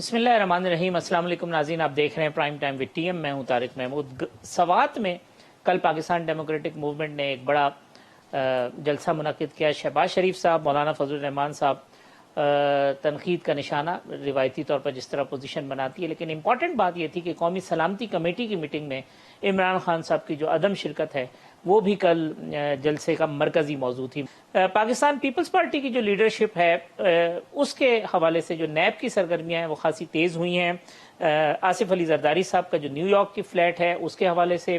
بسم اللہ الرحمن الرحیم۔ السلام علیکم ناظرین، آپ دیکھ رہے ہیں prime time with T M. میں ہوں طارق محمود۔ سوات میں کل پاکستان ڈیموکریٹک موومنٹ نے ایک بڑا جلسہ منعقد کیا۔ شہباز شریف صاحب، مولانا فضل الرحمان صاحب تنقید کا نشانہ روایتی طور پر جس طرح پوزیشن بناتی ہے، لیکن امپورٹنٹ بات یہ تھی کہ قومی سلامتی کمیٹی کی میٹنگ میں عمران خان صاحب کی جو عدم شرکت ہے وہ بھی کل جلسے کا مرکزی موضوع تھی۔ پاکستان پیپلز پارٹی کی جو لیڈرشپ ہے اس کے حوالے سے جو نیب کی سرگرمیاں ہیں وہ خاصی تیز ہوئی ہیں۔ آصف علی زرداری صاحب کا جو نیو یارک کی فلیٹ ہے اس کے حوالے سے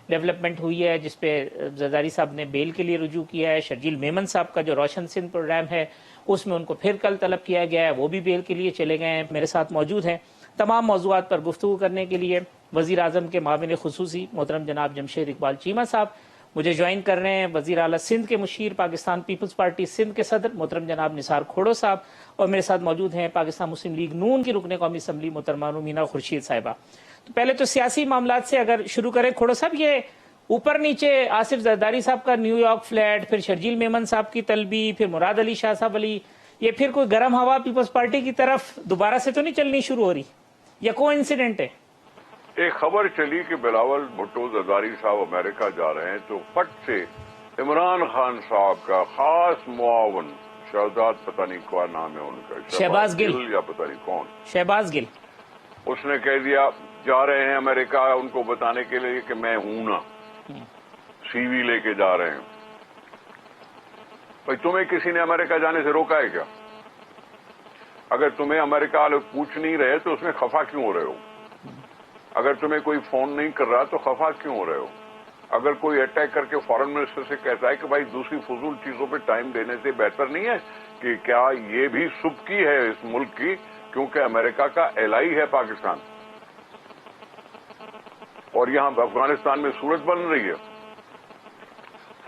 ڈیولپمنٹ ہوئی ہے، جس پہ زرداری صاحب نے بیل کے لیے رجوع کیا ہے۔ شرجیل میمن صاحب کا جو روشن سندھ پروگرام ہے اس میں ان کو پھر کل طلب کیا گیا ہے، وہ بھی بیل کے لیے چلے گئے ہیں۔ میرے ساتھ موجود ہیں تمام موضوعات پر گفتگو کرنے کے لیے وزیر اعظم کے معاون خصوصی محترم جناب جمشید اقبال چیمہ صاحب مجھے جوائن کر رہے ہیں، وزیر اعلیٰ سندھ کے مشیر پاکستان پیپلز پارٹی سندھ کے صدر محترم جناب نثار کھوڑو صاحب، اور میرے ساتھ موجود ہیں پاکستان مسلم لیگ نون کی رکن قومی اسمبلی محترمہ مینا خورشید صاحبہ۔ تو پہلے تو سیاسی معاملات سے اگر شروع کریں، کھوڑو صاحب، یہ اوپر نیچے آصف زرداری صاحب کا نیو یارک فلیٹ، پھر شرجیل میمن صاحب کی طلبی، پھر مراد علی شاہ صاحب علی، یہ پھر کوئی گرم ہوا پیپلز پارٹی کی طرف دوبارہ سے تو نہیں چلنی شروع ہو رہی، یا کوئی انسیڈنٹ ہے؟ ایک خبر چلی کہ بلاول بھٹو زرداری صاحب امریکہ جا رہے ہیں تو پٹ سے عمران خان صاحب کا خاص معاون شہزاد، پتہ نہیں کیا نام ہے ان کا، شہباز گل یا پتہ نہیں کون، شہباز گل، اس نے کہہ دیا جا رہے ہیں امریکہ ان کو بتانے کے لیے کہ میں ہوں نا، سی وی لے کے جا رہے ہیں۔ بھائی تمہیں کسی نے امریکہ جانے سے روکا ہے کیا؟ اگر تمہیں امریکہ والے پوچھ نہیں رہے تو اس میں خفا کیوں ہو رہے ہو؟ اگر تمہیں کوئی فون نہیں کر رہا تو خفا کیوں ہو رہے ہو؟ اگر کوئی اٹیک کر کے فارن منسٹر سے کہتا ہے کہ بھائی دوسری فضول چیزوں پہ ٹائم دینے سے بہتر نہیں ہے کہ کیا یہ بھی سبکی ہے اس ملک کی، کیونکہ امریکہ کا ایلائی ہے پاکستان، اور یہاں افغانستان میں صورت بن رہی ہے،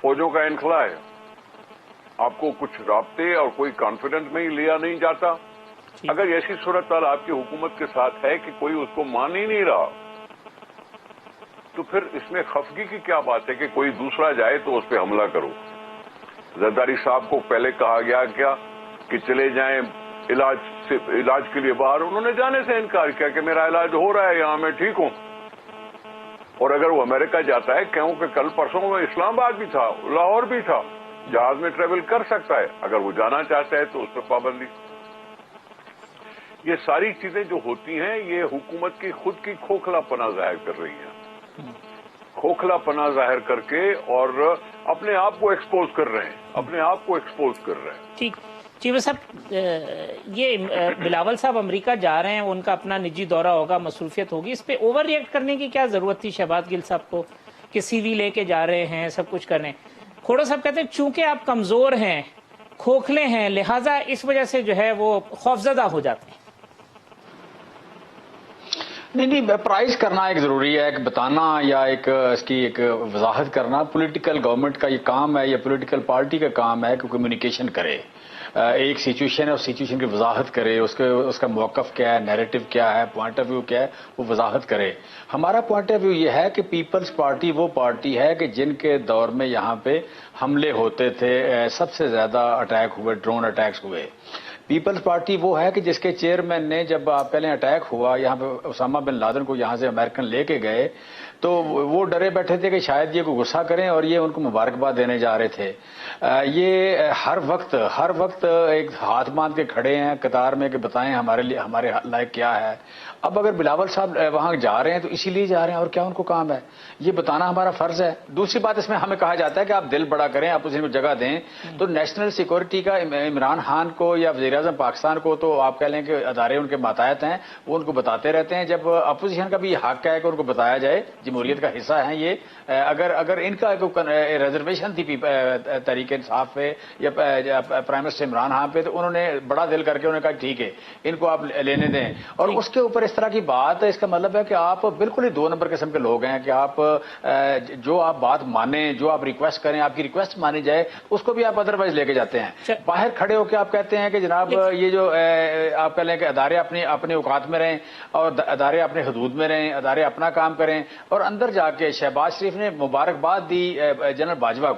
فوجوں کا انخلا ہے، آپ کو کچھ رابطے اور کوئی کانفیڈنس میں ہی لیا نہیں جاتا؟ اگر ایسی صورتحال آپ کی حکومت کے ساتھ ہے کہ کوئی اس کو مان ہی نہیں رہا، تو پھر اس میں خفگی کی کیا بات ہے کہ کوئی دوسرا جائے تو اس پہ حملہ کرو؟ زرداری صاحب کو پہلے کہا گیا کیا کہ چلے جائیں علاج کے لیے باہر، انہوں نے جانے سے انکار کیا کہ میرا علاج ہو رہا ہے یہاں، میں ٹھیک ہوں۔ اور اگر وہ امریکہ جاتا ہے، کیونکہ کل پرسوں میں اسلام آباد بھی تھا، لاہور بھی تھا، جہاز میں ٹریول کر سکتا ہے، اگر وہ جانا چاہتا ہے تو اس پر پابندی۔ یہ ساری چیزیں جو ہوتی ہیں یہ حکومت کی خود کی کھوکھلا پنا ظاہر کر رہی ہیں، کھوکھلا پنا ظاہر کر کے اور اپنے آپ کو ایکسپوز کر رہے ہیں، اپنے آپ کو ایکسپوز کر رہے ہیں۔ ٹھیک چیمہ صاحب، یہ بلاول صاحب امریکہ جا رہے ہیں، ان کا اپنا نجی دورہ ہوگا، مصروفیت ہوگی، اس پہ اوور ریئیکٹ کرنے کی کیا ضرورت تھی شہباز گل صاحب کو کہ سی وی لے کے جا رہے ہیں، سب کچھ کر رہے ہیں؟ کھوڑو صاحب کہتے ہیں چونکہ آپ کمزور ہیں، کھوکھلے ہیں، لہٰذا اس وجہ سے جو ہے وہ خوفزدہ ہو جاتے ہیں۔ نہیں، پرائز کرنا ایک ضروری ہے، ایک بتانا یا ایک اس کی ایک وضاحت کرنا پولیٹیکل گورنمنٹ کا یہ کام ہے یا پولیٹیکل پارٹی کا کام ہے کہ کمیونیکیشن کرے، ایک سچویشن ہے، اس سچویشن کی وضاحت کرے، اس کا موقف کیا ہے، نیریٹو کیا ہے، پوائنٹ آف ویو کیا ہے، وہ وضاحت کرے۔ ہمارا پوائنٹ آف ویو یہ ہے کہ پیپلز پارٹی وہ پارٹی ہے کہ جن کے دور میں یہاں پہ حملے ہوتے تھے، سب سے زیادہ اٹیک ہوئے، ڈرون اٹیکس ہوئے۔ پیپلز پارٹی وہ ہے کہ جس کے چیئرمین نے جب پہلے اٹیک ہوا یہاں پہ اسامہ بن لادن کو یہاں سے امریکن لے کے گئے تو وہ ڈرے بیٹھے تھے کہ شاید یہ کوئی غصہ کریں اور یہ ان کو مبارکباد دینے جا رہے تھے۔ یہ ہر وقت ایک ہاتھ باندھ کے کھڑے ہیں قطار میں کہ بتائیں ہمارے لائق کیا ہے۔ اب اگر بلاول صاحب وہاں جا رہے ہیں تو اسی لیے جا رہے ہیں، اور کیا ان کو کام ہے، یہ بتانا ہمارا فرض ہے۔ دوسری بات اس میں ہمیں کہا جاتا ہے کہ آپ دل بڑا کریں، آپ اسے جگہ دیں، تو نیشنل سیکورٹی کا عمران خان کو یا وزیر اعظم پاکستان کو تو آپ کہہ لیں کہ ادارے ان کے ماتحت ہیں، وہ ان کو بتاتے رہتے ہیں۔ جب اپوزیشن کا بھی یہ حق ہے کہ ان کو بتایا جائے، جمہوریت کا حصہ ہیں یہ، اگر ان کا ریزرویشن تھی تحریک انصاف پہ یا پرائم منسٹر عمران خان پہ، تو انہوں نے بڑا دل کر کے انہوں نے کہا ٹھیک ہے ان کو آپ لینے دیں، اور اس کے اوپر اس طرح کی بات ہے، اس کا مطلب ہے کہ آپ بالکل ہی 2 نمبر قسم کے لوگ ہیں کہ آپ جو آپ بات مانیں، جو آپ ریکویسٹ کریں، آپ کی ریکویسٹ مانی جائے، اس کو بھی آپ ادروائز لے کے جاتے ہیں۔ باہر کھڑے ہو کے آپ کہتے ہیں کہ جناب یہ جو آپ کہہ لیں کہ ادارے اپنے اوقات میں رہیں اور ادارے اپنے حدود میں رہیں، ادارے اپنا کام کریں، اور اندر جا کے شہباز شریف نے مبارکباد دی جنرل باجوہ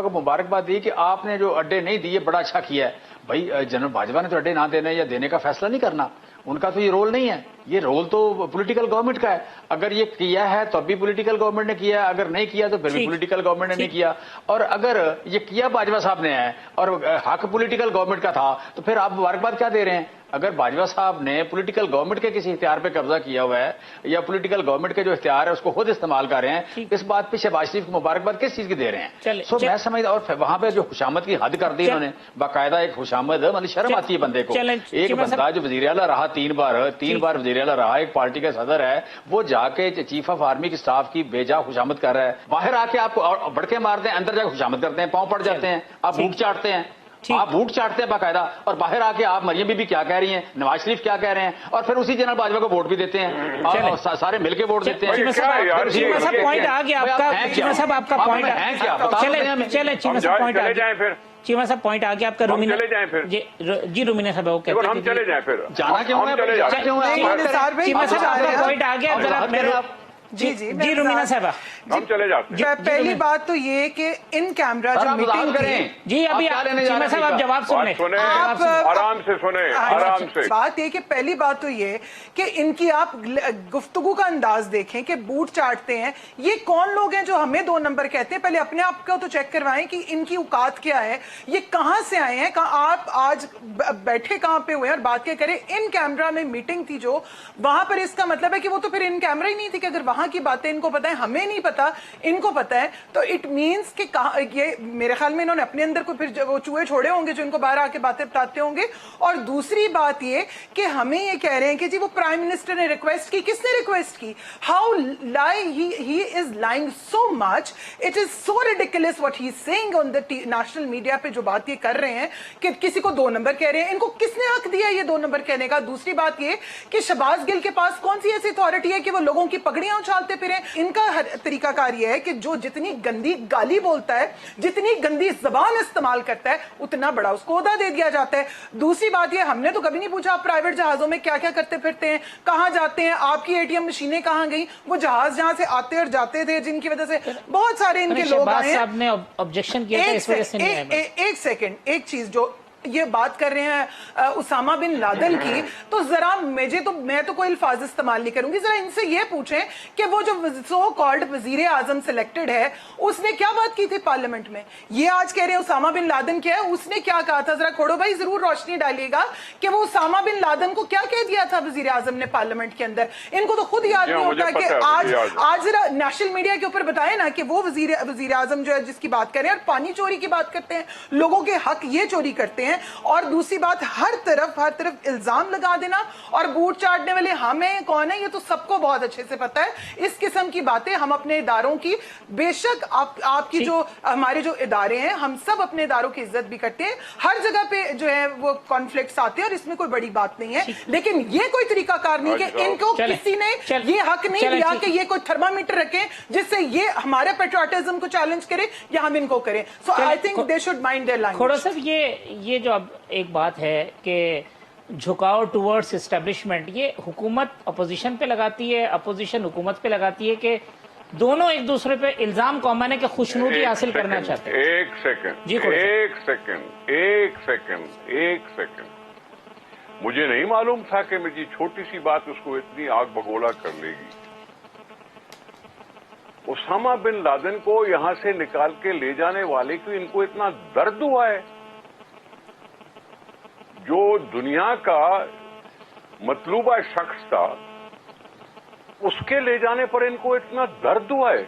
کو مبارکباد دی کہ آپ نے جو اڈے نہیں دیے بڑا اچھا کیا ہے۔ بھائی جنرل باجوہ نے تو اڈے نہ دینے یا دینے کا فیصلہ نہیں کرنا، ان کا تو یہ رول نہیں ہے. یہ رول تو پولیٹیکل گورنمنٹ کا ہے. اگر یہ کیا ہے تو اب بھی پولیٹیکل گورنمنٹ نے کیا ہے, اگر نہیں کیا تو پھر بھی پولیٹیکل گورنمنٹ نے نہیں کیا. اور اگر یہ کیا باجوہ صاحب نے ہے اور حق پولیٹیکل گورنمنٹ کا تھا تو پھر آپ مبارکباد کیا دے رہے ہیں؟ اگر باجوہ صاحب نے پولیٹیکل گورنمنٹ کے کسی اختیار پہ قبضہ کیا ہوا ہے یا پولیٹیکل گورنمنٹ کے جو اختیار ہے اس کو خود استعمال کر رہے ہیں, اس بات پہ شہباز شریف کو مبارکباد کس چیز کی دے رہے ہیں؟ سو میں سمجھتا, اور وہاں پہ جو خوشامد کی حد کر دی انہوں نے باقاعدہ ایک خوشامد, مطلب شرم آتی ہے بندے کو. ایک بندہ جو وزیر اعلیٰ رہا تین بار وزیر اعلیٰ رہا, ایک پارٹی کا صدر ہے, وہ جا کے چیف آف آرمی کی سٹاف کی بیجا خوشامد کر رہا ہے. باہر آ کے آپ کو بڑکے مارتے ہیں, اندر جا کے خوشامد کرتے ہیں, پاؤں پڑ جاتے ہیں, آپ بھوک چاٹتے ہیں, آپ بھوک چاٹتے ہیں باقاعدہ, اور باہر آ کے آپ مریم بی بی کیا کہہ رہی ہیں, نواز شریف کیا کہہ رہے ہیں, اور پھر اسی جنرل باجوہ کو ووٹ بھی دیتے ہیں, اور سارے مل کے ووٹ دیتے ہیں. چیمہ صاحب پوائنٹ آ گیا آپ کا, چیمہ صاحب آپ کا پوائنٹ, چلے چیمہ صاحب پوائنٹ آ گیا, چیمہ صاحب پوائنٹ آ گیا آپ کا. رومینہ جی رومینہ صاحب وہ کہتے ہیں ہم چلے جائیں, پھر جانا کیوں ہے, چیمہ صاحب آپ کا پوائنٹ آ گیا ذرا. جی رومینہ صاحبہ ہم چلے جاتے ہیں. پہلی بات تو یہ کہ ان کیمرہ جو میٹنگ کریں, جی ابھی چیمہ صاحب آپ جواب سنیں, آرام سے سنیں, آرام سے. بات یہ کہ پہلی بات تو یہ کہ ان کی آپ گفتگو کا انداز دیکھیں کہ بوٹ چاٹتے ہیں. یہ کون لوگ ہیں جو ہمیں 2 نمبر کہتے ہیں؟ پہلے اپنے آپ کو تو چیک کروائیں کہ ان کی اوقات کیا ہے, یہ کہاں سے آئے ہیں, آپ آج بیٹھے کہاں پہ ہوئے ہیں, اور بات کیا کریں. ان کیمرہ میں میٹنگ تھی جو وہاں پر, اس کا مطلب ہے کہ وہ تو پھر ان کیمرہ ہی نہیں تھی, کہ اگر وہاں کی باتیں ان کو پتہ ہے, ہمیں نہیں پتا, ان کو پتا ہے, تو اٹ مینس کہ یہ میرے خیال میں انہوں نے اپنے اندر کو پھر وہ چوہے چھوڑے ہوں گے جو ان کو باہر آ کے باتیں بتاتے ہوں گے. اور دوسری بات یہ کہ ہمیں یہ کہہ رہے ہیں کہ جی وہ پرائم منسٹر نے ریکویسٹ کی. کس نے ریکویسٹ کی؟ How lie he is lying so much, it is so ridiculous what he is saying on the national media پہ, جو بات یہ کر رہے ہیں کہ کسی کو 2 نمبر کہہ رہے ہیں. ان کو کس نے حق دیا یہ 2 نمبر کہنے کا؟ دوسری بات یہ کہ شہباز گل کے پاس کون سی ایسی اتھارٹی ہے کہ وہ لوگوں کی پگڑیاں اچھالتے پھریں؟ ان کا طریقہ کار یہ ہے کہ جو جتنی گندی گالی بولتا ہے, جتنی گندی زبان استعمال کرتا ہے, اتنا بڑا اس کو عہدہ دے دیا جاتا ہے. دوسری بات یہ, ہم نے تو کبھی نہیں پوچھا آپ پرائیویٹ جہازوں میں کیا کیا کرتے پھرتے ہیں, کہاں جاتے ہیں, آپ کی ATM مشینیں کہاں گئیں, وہ جہاز جہاں سے آتے اور جاتے تھے جن کی وجہ سے بہت سارے ان کے لوگ آئے ہیں. صاحب نے آبجیکشن کیا تھا اس وجہ سے نہیں آئے. ایک سیکنڈ, ایک چیز جو یہ بات کر رہے ہیں اسامہ بن لادن کی, تو ذرا میں تو کوئی الفاظ استعمال نہیں کروں گی. ذرا ان سے یہ پوچھیں کہ وہ جو سو کالڈ وزیر اعظم سلیکٹڈ ہے, اس نے کیا بات کی تھی پارلیمنٹ میں؟ یہ آج کہہ رہے ہیں اسامہ بن لادن کیا ہے, اس نے کیا کہا تھا؟ ذرا کھوڑو بھائی ضرور روشنی ڈالیے گا کہ وہ اسامہ بن لادن کو کیا کہہ دیا تھا وزیر اعظم نے پارلیمنٹ کے اندر. ان کو تو خود یاد نہیں ہوتا کہ آج ذرا نیشنل میڈیا کے اوپر بتائیں نا کہ وہ وزیر اعظم جو ہے جس کی بات کریں, اور پانی چوری کی بات کرتے ہیں, لوگوں کے حق یہ چوری کرتے ہیں. اور دوسری بات, ہر طرف الزام لگا دینا, اور بوٹ چاٹنے والے ہمیں کون ہے یہ تو سب کو بہت اچھے سے پتا ہے. اس قسم کی باتیں ہم اپنے اداروں کی, بے شک آپ کی جو ہمارے جو ادارے ہیں, ہم سب اپنے اداروں کی عزت بھی کرتے ہیں. ہر جگہ پہ جو ہے وہ کانفلکٹس آتے ہیں, اور اس میں کوئی بڑی بات نہیں ہے, لیکن یہ کوئی طریقہ کار نہیں کہ ان کو کسی نے یہ حق نہیں دیا کہ یہ کوئی تھرمامیٹر رکھیں جس سے یہ ہمارے پیٹریاٹزم کو چیلنج کرے یا ہم ان کو کریں. So I think they should mind their language. کھوڑا صاحب یہ جو اب ایک بات ہے کہ جھکاؤ ٹورڈز اسٹیبلشمنٹ, یہ حکومت اپوزیشن پہ لگاتی ہے, اپوزیشن حکومت پہ لگاتی ہے, کہ دونوں ایک دوسرے پہ الزام قومانے کے خوشنودی حاصل کرنا چاہتے ہیں. ایک سیکنڈ, مجھے نہیں معلوم تھا کہ میری چھوٹی سی بات اس کو اتنی آگ بگولا کر لے گی. اسامہ بن لادن کو یہاں سے نکال کے لے جانے والے کو ان کو اتنا درد ہوا ہے, جو دنیا کا مطلوبہ شخص تھا اس کے لے جانے پر ان کو اتنا درد ہوا ہے.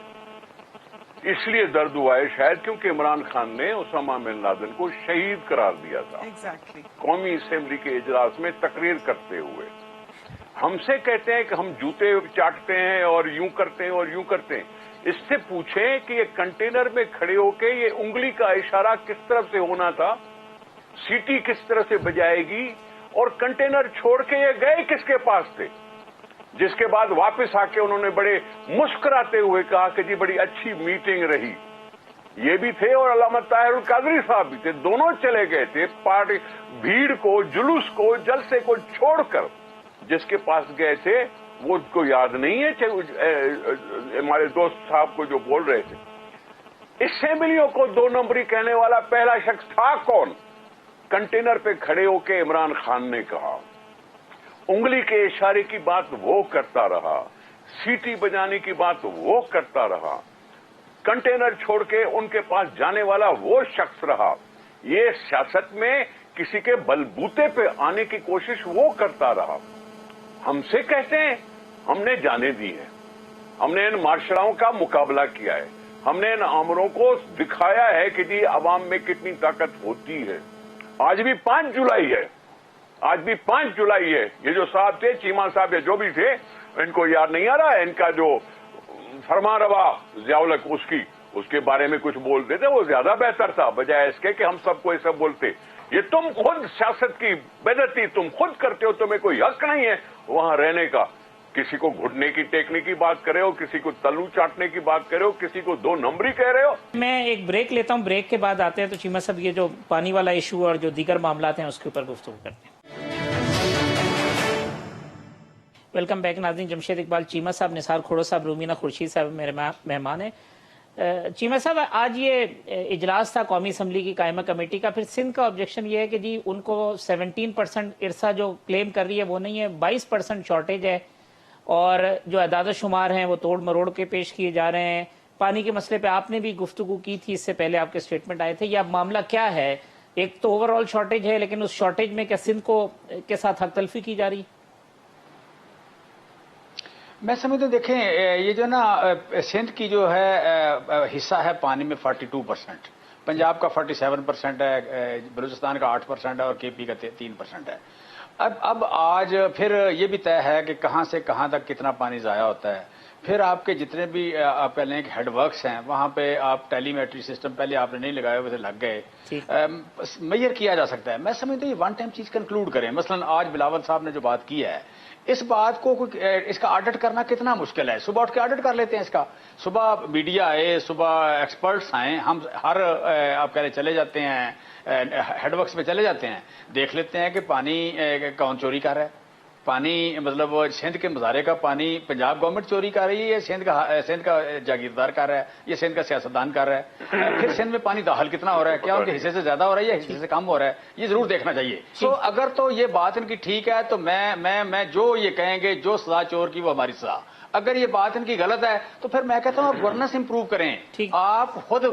اس لیے درد ہوا ہے شاید کیونکہ عمران خان نے اسامہ بن لادن کو شہید قرار دیا تھا. قومی اسمبلی کے اجلاس میں تقریر کرتے ہوئے ہم سے کہتے ہیں کہ ہم جوتے چاٹتے ہیں اور یوں کرتے ہیں اور یوں کرتے ہیں. اس سے پوچھیں کہ یہ کنٹینر میں کھڑے ہو کے یہ انگلی کا اشارہ کس طرف سے ہونا تھا, سیٹی کس طرح سے بجائے گی, اور کنٹینر چھوڑ کے یہ گئے کس کے پاس تھے, جس کے بعد واپس آ کے انہوں نے بڑے مسکراتے ہوئے کہا کہ جی بڑی اچھی میٹنگ رہی. یہ بھی تھے اور علامہ طاہر القادری صاحب بھی تھے, دونوں چلے گئے تھے پارٹی بھیڑ کو, جلوس کو, جلسے کو چھوڑ کر. جس کے پاس گئے تھے وہ کو یاد نہیں ہے ہمارے دوست صاحب کو جو بول رہے تھے. اسمبلیوں کو 2 نمبری کہنے والا پہلا شخص تھا کون؟ کنٹینر پہ کھڑے ہو کے عمران خان نے کہا. उंगली के इशारे की बात वो करता रहा, सीटी बजाने की बात वो करता रहा, कंटेनर छोड़ के उनके पास जाने वाला वो शख्स रहा। ये सियासत में किसी के बलबूते पे आने की कोशिश वो करता रहा। हमसे कहते हैं हमने जाने दी है, हमने इन मार्शलों का मुकाबला किया है, हमने इन आमरों को दिखाया है कि जी अवाम में कितनी ताकत होती है। आज भी 5 जुलाई है, आज भी 5 जुलाई है। ये जो साहब थे, चीमा साहब या जो भी थे, इनको याद नहीं आ रहा है, इनका जो फरमारवा ज़ियाउल हक उसके बारे में कुछ बोल देते, वो ज्यादा बेहतर था बजाय इसके कि हम सबको ये सब बोलते। ये तुम खुद सियासत की बेइज्जती तुम खुद करते हो, तुम्हें कोई हक नहीं है वहां रहने का। किसी को घुटने की टेकने की बात कर रहे हो, किसी को तल्लू चाटने की बात कर रहे हो, किसी को 2 नंबरी कह रहे हो। मैं एक ब्रेक लेता हूं, ब्रेक के बाद आते हैं तो चीमा साहब ये जो पानी वाला इशू और जो दीगर मामला हैं उसके ऊपर गुफ्तगू करते हैं। वेलकम बैक नाज़रीन। जमशेद इकबाल चीमा साहब, निसार खोड़ो साहब, रूमीना खुर्शीद साहब मेरे मेहमान हैं। चीमा साहब, आज ये इजलास था कौमी असम्बली की कायमा कमेटी का। फिर सिंध का ऑब्जेक्शन ये है कि जी उनको 17% इरसा जो क्लेम कर रही है वो नहीं है, 22% शॉर्टेज है और जो अदाद शुमार हैं वो तोड़ मरोड़ के पेश किए जा रहे हैं। पानी के मसले पे आपने भी गुफ्तगू की थी, इससे पहले आपके स्टेटमेंट आए थे। यह मामला क्या है? एक तो ओवरऑल शॉर्टेज है, लेकिन उस शॉर्टेज में क्या सिंध को के साथ हक तलफी की जा रही? मैं समझता हूं, देखें ये जो ना सिंध की जो है हिस्सा है पानी में 42%, पंजाब का 47% है, बलूचिस्तान का 8% है और केपी का 3% है। अब आज फिर ये भी तय है कि कहां से कहां तक कितना पानी जाया होता है। फिर आपके जितने भी आप कह लें कि हेडवर्क्स हैं, वहां पे आप टेलीमेट्री सिस्टम पहले आपने नहीं लगाए, वैसे लग गए, मेजर किया जा सकता है। मैं समझता हूं ये वन टाइम चीज कंक्लूड करें। मसलन आज बिलावल साहब ने जो बात की है, इस बात को इसका ऑडिट करना कितना मुश्किल है। सुबह उठ के ऑडिट कर लेते हैं इसका, सुबह मीडिया आए, सुबह एक्सपर्ट्स आए, हम हर आप कह रहे चले जाते हैं, हेडवर्क्स में चले जाते हैं, देख लेते हैं कि पानी कौन चोरी कर रहा है। पानी मतलब सिंध के मज़ारे का पानी पंजाब गवर्नमेंट चोरी कर रही है, सिंध का जागीरदार कर रहा है, ये सिंध का सियासतदान कर रहा है। फिर सिंध में पानी दाखिल कितना हो रहा है, क्या उनके हिस्से से ज्यादा हो रहा है या हिस्से से कम हो रहा है, ये जरूर देखना चाहिए। तो अगर तो ये बात इनकी ठीक है तो मैं जो ये कहेंगे जो सजा चोर की वो हमारी सजा। अगर ये बात इनकी गलत है तो फिर मैं कहता हूं आप गवर्नेंस इंप्रूव करें। आप खुद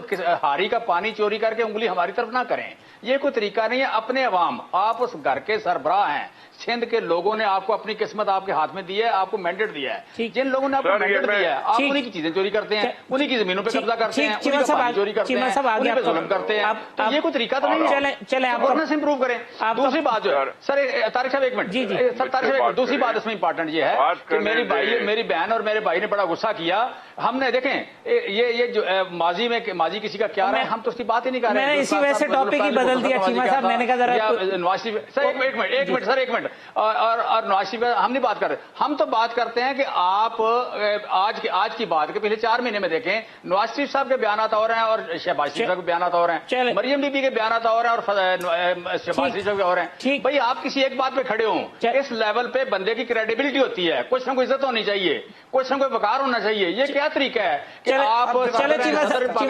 हारी का पानी चोरी करके उंगली हमारी तरफ ना करें, ये कोई तरीका नहीं है। अपने अवाम, आप उस घर के सरबराह हैं, सिंध के लोगों ने आपको अपनी किस्मत आपके हाथ में दी है, आपको मैंडेट दिया है। जिन लोगों ने आपको मैंडेट दिया है, आप उन्हीं की चीजें चोरी करते हैं, उन्हीं की जमीनों पे कब्जा करते हैं, उन्हीं का पानी चोरी करते हैं, उन्हीं पे जुल्म करते हैं। तो ये कोई तरीका तो नहीं है। चले आप गवर्नेंस इंप्रूव करें। दूसरी बात जो है सर, तारिक साहब 1 मिनट, सर तारिक साहब, दूसरी बात इसमें इंपॉर्टेंट ये है कि मेरी बहन और मेरे भाई ने बड़ा गुस्सा किया। हमने देखें ये जो माजी किसी का क्या रहा है, हम तो उसकी बात ही नहीं कर रहे हैं। मैंने इसी वजह से टॉपिक ही बदल दिया चीमा साहब, मैंने कहा जरा नवाज शरीफ सर एक मिनट और नवाज शरीफ हम नहीं बात कर रहे, हम तो बात करते हैं कि आप आज की बात के पिछले 4 महीने में देखें, नवाज शरीफ साहब के बयान हो रहे हैं और शहबाज शरीफ साहब के बयान हो रहे हैं, मरियम बीबी के बयान हो रहे हैं और शहबाज शरीफ साहब के हो रहे हैं। भाई आप किसी एक बात पे खड़े हो, इस लेवल पे बंदे की क्रेडिबिलिटी होती है, कुछ ना कुछ इज्जत होनी चाहिए, कुछ ना कोई वकार होना चाहिए। ये क्या तरीका है कि आप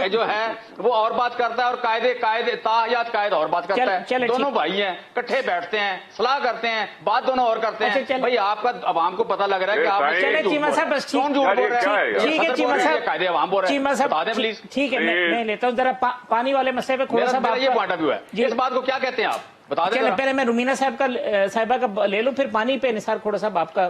जो है वो और बात करता है और कायद और बात करता है। दोनों भाई हैं, इकट्ठे बैठते हैं, सलाह करते हैं, बात दोनों और करते हैं। भाई आपका अवाम को पता लग रहा है कि आप चीमा साहब बस कौन झूठ बोल रहे हैं। ठीक है चीमा साहब, कायदे अवाम बोल रहे हैं, बता दें प्लीज। ठीक है, मैं लेता हूँ जरा पानी वाले मसले पे थोड़ा सा ये पॉइंट ऑफ व्यू है। इस बात को क्या कहते हैं आप बता दें। पहले मैं रूमीना साहिबा का ले लूं, फिर पानी पे निसार खोड़ा साहब आपका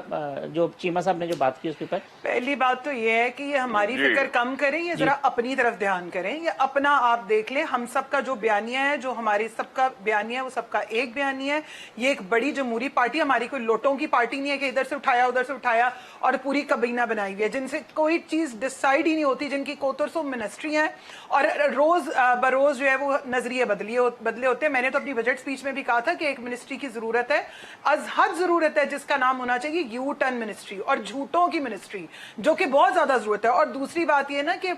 जो चीमा साहब ने जो बात की उसके ऊपर। पहली बात तो ये है कि ये हमारी फिक्र कम करें, ये जरा अपनी तरफ ध्यान करें, ये अपना आप देख लें। हम सबका जो बयानिया है, जो हमारी सबका बयानिया है, वो सबका एक बयानिया है। ये एक बड़ी जमहूरी पार्टी, हमारी कोई लोटों की पार्टी नहीं है कि इधर से उठाया उधर से उठाया और पूरी कबीना बनाई हुई है जिनसे कोई चीज डिसाइड ही नहीं होती, जिनकी कोतरसो मिनिस्ट्री है और रोज बरोज जो है वो नजरिए बदले होते हैं। मैंने तो अपनी बजट स्पीच में भी कहा था कि एक मिनिस्ट्री की जरूरत है, अजहद जरूरत है, जिसका नाम होना चाहिए यू टर्न मिनिस्ट्री और झूठों की मिनिस्ट्री, जो कि बहुत ज्यादा जरूरत है। और दूसरी बात ये ना कि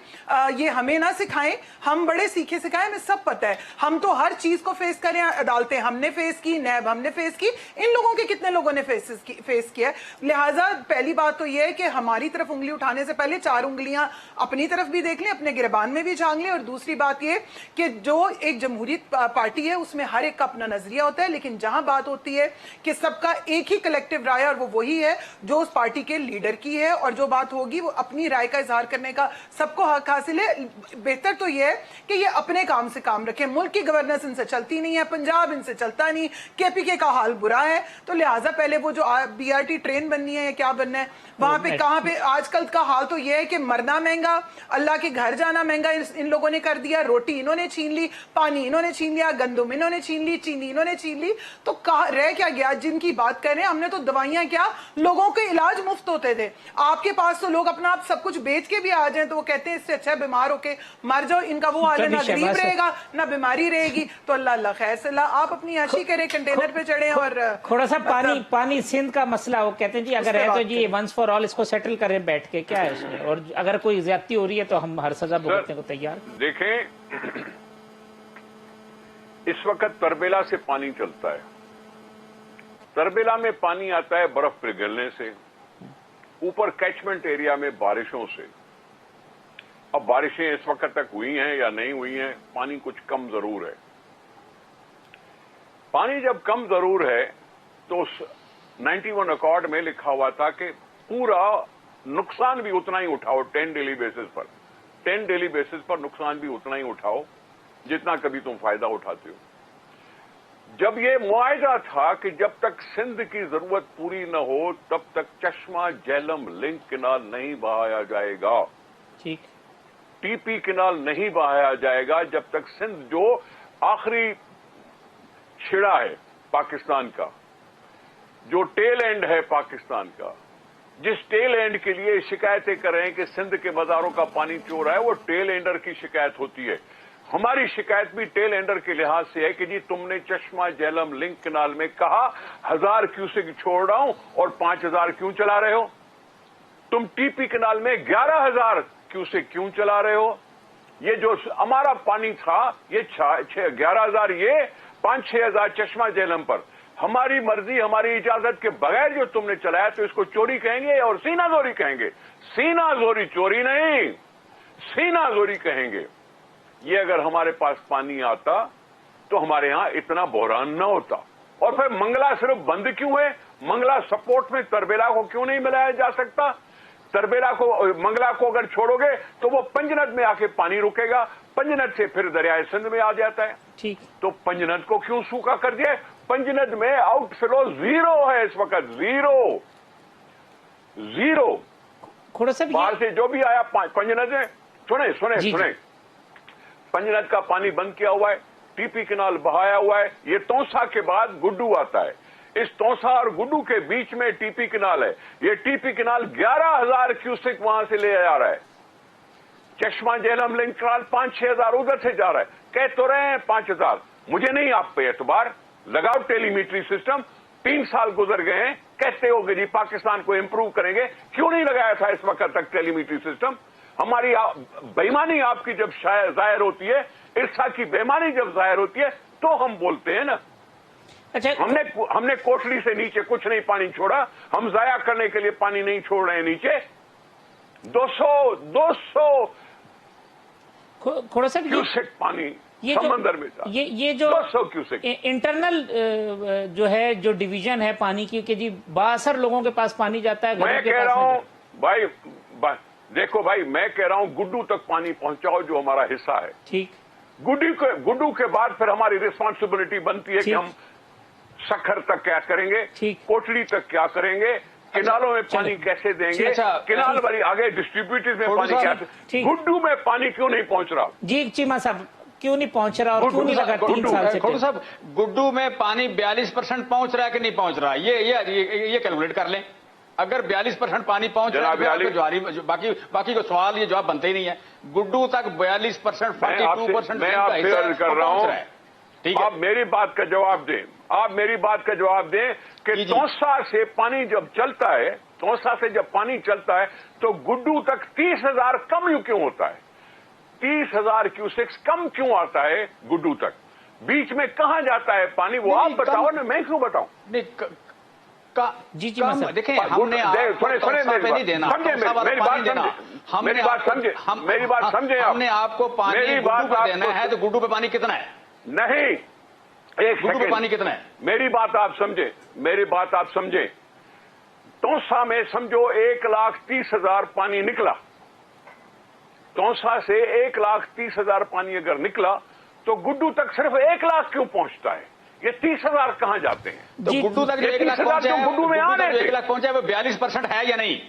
ये हमें ना सिखाएं, हम बड़े सीखे सिखाएं, हमें सब पता है, हम तो हर चीज को फेस करें। अदालतें हमने फेस की, नैब हमने फेस की, इन लोगों के कितने लोगों ने फेस किया। लिहाजा पहली बात तो यह है कि हमारी तरफ उंगली उठाने से पहले 4 उंगलियां अपनी तरफ भी देख लें, अपने गिरबान में भी झांक लें। और दूसरी बात यह कि जो एक जमहूरी पार्टी है उसमें हर एक का अपना नजरिया होता है, लेकिन जहां बात होती है कि सबका एक ही कलेक्टिव राय और वो वही है जो उस पार्टी के लीडर की है, और जो बात होगी वो अपनी राय का इजहार करने का सबको हक हासिल है। बेहतर तो ये है कि ये अपने काम से काम रखें। मुल्क की गवर्नेंस इनसे चलती नहीं है, पंजाब इनसे चलता नहीं, केपीके का हाल बुरा है, तो लिहाजा पहले वो जो बीआरटी ट्रेन बननी है या क्या बनना है वहां पे कहां पे, आजकल का हाल तो ये है कि मरना महंगा, अल्लाह के घर जाना महंगा इन लोगों ने कर दिया। रोटी इन्होंने छीन ली, पानी इन्होंने छीन लिया, गंदुम इन्होंने छीन ली, चीनी इन्होंने छीन ली, तो रह क्या गया? जिनकी बात कर रहे हैं, हमने तो दवाइयां क्या, लोगों के इलाज मुफ्त होते थे। आपके पास तो लोग अपना आप सब कुछ बेच के भी आ जाए तो वो कहते हैं इससे अच्छा बीमार होके मर जाओ। इनका वो हाल है, ना गरीब रहेगा ना बीमारी रहेगी। तो अल्लाह अल्लाह खैर से आप अपनी हंसी करें, कंटेनर पे चढ़े और थोड़ा सा पानी सिंध का मसला, वो कहते हैं जी अगर है तो जी वंस फॉर ऑल इसको सेटल करें बैठ के, क्या है उसमें, और अगर कोई ज्यादती हो रही है तो हम हर सजा भुगतने को तैयार। देखें, इस वक्त तरबेला से पानी चलता है। तरबेला में पानी आता है बर्फ पिघलने से, ऊपर कैचमेंट एरिया में बारिशों से। अब बारिशें इस वक्त तक हुई हैं या नहीं हुई हैं, पानी कुछ कम जरूर है। पानी जब कम जरूर है तो 91 अकॉर्ड में लिखा हुआ था कि पूरा नुकसान भी उतना ही उठाओ 10 डेली बेसिस पर, 10 डेली बेसिस पर नुकसान भी उतना ही उठाओ जितना कभी तुम फायदा उठाते हो। जब ये मुआयदा था कि जब तक सिंध की जरूरत पूरी न हो तब तक चश्मा झेलम लिंक किनाल नहीं बहाया जाएगा, ठीक, टीपी किनाल नहीं बहाया जाएगा जब तक सिंध जो आखिरी छिड़ा है पाकिस्तान का, जो टेल एंड है पाकिस्तान का, जिस टेल एंड के लिए शिकायतें कर रहे हैं कि सिंध के बाजारों का पानी चोर है, वो टेल एंडर की शिकायत होती है। हमारी शिकायत भी टेल एंडर के लिहाज से है कि जी तुमने चश्मा झेलम लिंक कैनाल में कहा 1000 क्यूसेक छोड़ रहा हूं और 5000 क्यों चला रहे हो? तुम टीपी कैनाल में 11000 क्यूसेक क्यों चला रहे हो? ये जो हमारा पानी था ये 11000, ये 5-6 चश्मा झेलम पर हमारी मर्जी हमारी इजाजत के बगैर जो तुमने चलाया, तो इसको चोरी कहेंगे और सीनाजोरी कहेंगे। सीनाजोरी चोरी नहीं, सीनाजोरी कहेंगे। ये अगर हमारे पास पानी आता तो हमारे यहां इतना बहरान न होता। और फिर मंगला सिर्फ बंद क्यों है? मंगला सपोर्ट में तरबेला को क्यों नहीं मिलाया जा सकता? तरबेला को, मंगला को अगर छोड़ोगे तो वो पंजनद में आके पानी रुकेगा, पंजनद से फिर दरियाए सिंध में आ जाता है। ठीक, तो पंजनद को क्यों सूखा कर दिया? पंजनद में आउटफ्लो जीरो है इस वक्त, जीरो। बाहर से जो भी आया पंजनद में, सुने, पंजनद का पानी बंद किया हुआ है, टीपी कैनाल बहाया हुआ है। ये तौसा के बाद गुड्डू आता है, इस तौसा और गुड्डू के बीच में टीपी कैनाल है। ये टीपी कैनाल 11000 क्यूसेक वहां से ले जा रहा है। चश्मा झेलम लिंक कैनाल 5-6 हजार उधर से जा रहा है। कह तो रहे हैं 5000, मुझे नहीं आप पे एतबार, लगाओ टेलीमीट्री सिस्टम। 3 साल गुजर गए हैं, कहते हो कि जी पाकिस्तान को इंप्रूव करेंगे, क्यों नहीं लगाया था इस वक्त तक टेलीमीट्री सिस्टम? हमारी बेईमानी आपकी जब जाहिर होती है, इर्सा की बेईमानी जब जाहिर होती है तो हम बोलते हैं ना। अच्छा, हमने कोठरी से नीचे कुछ नहीं पानी छोड़ा, हम जाया करने के लिए पानी नहीं छोड़ रहे हैं नीचे। 200 थोड़ा सा क्यूसेक पानी ये समंदर में था। ये जो 200 क्यूसेक इंटरनल जो है, जो डिवीजन है पानी की, कि जी बासर लोगों के पास पानी जाता है। मैं कह रहा हूं भाई, देखो भाई, मैं कह रहा हूं गुड्डू तक पानी पहुंचाओ जो हमारा हिस्सा है। ठीक, गुड्डू के बाद फिर हमारी रिस्पांसिबिलिटी बनती है कि हम सखर तक क्या करेंगे, कोटली तक क्या करेंगे, किनालों में पानी कैसे देंगे, किनाल वाली आगे डिस्ट्रीब्यूटर्स में पानी कैसे। गुड्डू में पानी क्यों नहीं पहुंच रहा? जी चीमा साहब, क्यों नहीं पहुंच रहा और क्यों नहीं लगा 3 साल से? खोटू साहब, गुड्डू में पानी 42% पहुंच रहा है कि नहीं पहुंच रहा? ये कैलकुलेट कर लें। अगर 42% पानी पहुंच रहा है, बाकी को सवाल ये जवाब बनते ही नहीं है। गुड्डू तक 42%, 42% मैं आपसे अर्ज कर रहा हूं, ठीक है, आप मेरी बात का जवाब दें। आप मेरी बात का जवाब दें कि तौसा से पानी जब चलता है, तौसा से जब पानी चलता है तो गुड्डू तक 30,000 कम क्यों होता है? 30,000 क्यूसेक्स कम क्यों आता है गुड्डू तक? बीच में कहां जाता है पानी, वो आप बताओ ना, मैं क्यों बताऊं? जी देखें, हमने नहीं देना, मेरी बात समझे, हमने आपको पानी गुड्डू पे देना है, तो गुड्डू पे पानी कितना है? नहीं, एक गुड्डू का सेकंड, पानी कितना है? मेरी बात आप समझे। तौसा में समझो 1,30,000 पानी निकला। तौसा से 1,30,000 पानी अगर निकला तो गुड्डू तक सिर्फ 1 लाख क्यों पहुंचता है? ये 30,000 कहां जाते हैं? तो गुड्डू तक जो 1 लाख 30,000 पहुंचा जो है, गुड्डू में आ रहे थे। 1 लाख पहुंचा है वो 42% है या नहीं?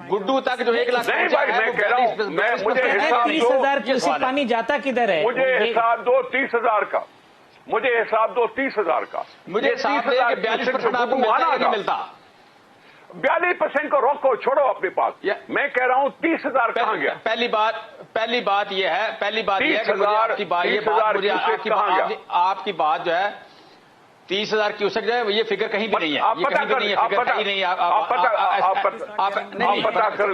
गुड्डू तक जो 1 लाख नहीं पहुंचा भाई, है मैं वो कह रहा हूं, 42% मुझे है। हिसाब 30,000 ये क्यूसेक सवाल है। पानी जाता किधर है? मुझे ये- हिसाब दो 30,000 का, मुझे हिसाब दो 30,000 का। मुझे हिसाब दे कि 42% आपको मिलता है कि नहीं मिलता? 42% को रोको, छोड़ो अपने पास। मैं कह रहा हूं 30,000 कहां गया? पहली बात यह है कि मुझे 30,000 आपकी बात, ये बात मुझे आपकी बात जो है 30,000 क्यूसेक जो है ये फिगर कहीं भी नहीं है। आप ये पता कहीं भी नहीं है, कर- फिगर आप कहीं नहीं है। आप पता कर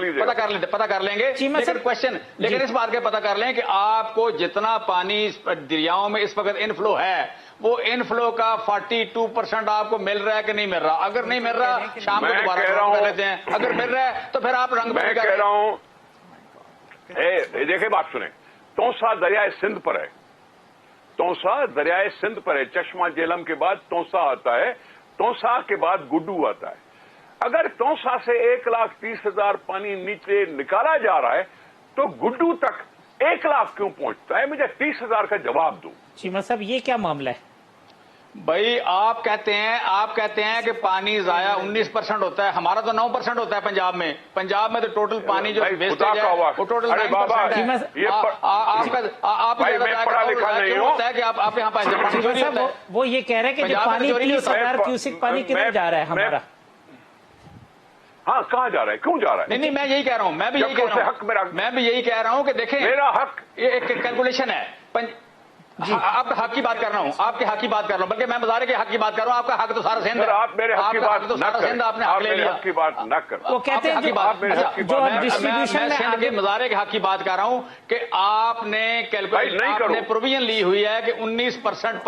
लीजिए। पता कर लेंगे। चीमा लेकिन सर- क्वेश्चन, लेकिन इस बात के पता कर लें कि आपको जितना पानी इस दरियाओं में इस वक्त इनफ्लो है वो इनफ्लो का 42% आपको मिल रहा है कि नहीं मिल रहा? अगर नहीं मिल रहा शाम को मैं दोबारा कह रहा कर हूं- लेते हैं, अगर मिल रहा है तो फिर आप रंग मैं कह रहा हूं, देखिए बात सुने, तौसा दरियाए सिंध पर है। तौसा दरियाए सिंध पर है। चश्मा जेलम के बाद तौसा आता है, तौसा के बाद गुड्डू आता है। अगर तौसा से 1,30,000 पानी नीचे निकाला जा रहा है तो गुड्डू तक 1 लाख क्यों पहुंचता है? मुझे 30,000 का जवाब दो। चीमा साहब, ये क्या मामला है? भाई आप कहते हैं कि पानी जाया 19% होता है, हमारा तो 9% होता है पंजाब में। पंजाब में तो टोटल पानी जो भाई, वेस्टेज खुदा है का वास्ता। वो टोटल अरे 9% बाबा, है। ये आप भाई, मैं पढ़ा लिखा नहीं हूं। होता है कि आप यहाँ पानी चीमा चोरी साहब, होता है। वो ये कह रहे हैं कि जो पंजाब में पानी चोरी नहीं होता। 30,000 क्यूसेक पानी किधर जा रहा है हमारा? हाँ, कहां जा रहा है, क्यों जा रहा है? नहीं, मैं यही कह रहा हूँ, मैं भी जब यही कह तो उसे रहा हक मेरा- हूँ, मैं भी यही कह रहा हूँ कि देखें मेरा हक। ये एक कैलकुलेशन है। आप हक की बात कर रहा हूँ, आपके हक की बात कर रहा हूँ, बल्कि मैं मजारे के हक की बात कर रहा हूँ। आपका हक तो सारा सिंध है। सर, आप मेरे हक की आपका बात तो न सारा करें। सिंध आपने आप हक ले मेरे लिया। हक की बात न करें। वो कहते हैं आपके हक की जो बात- आप मेरे हक की जो बात- अब डिस्ट्रीब्यूशन में सिंध के आगे मजारे के हक की बात कर रहा हूँ कि आपने भाई, नहीं करो। आपने प्रोविजन ली हुई है कि 19%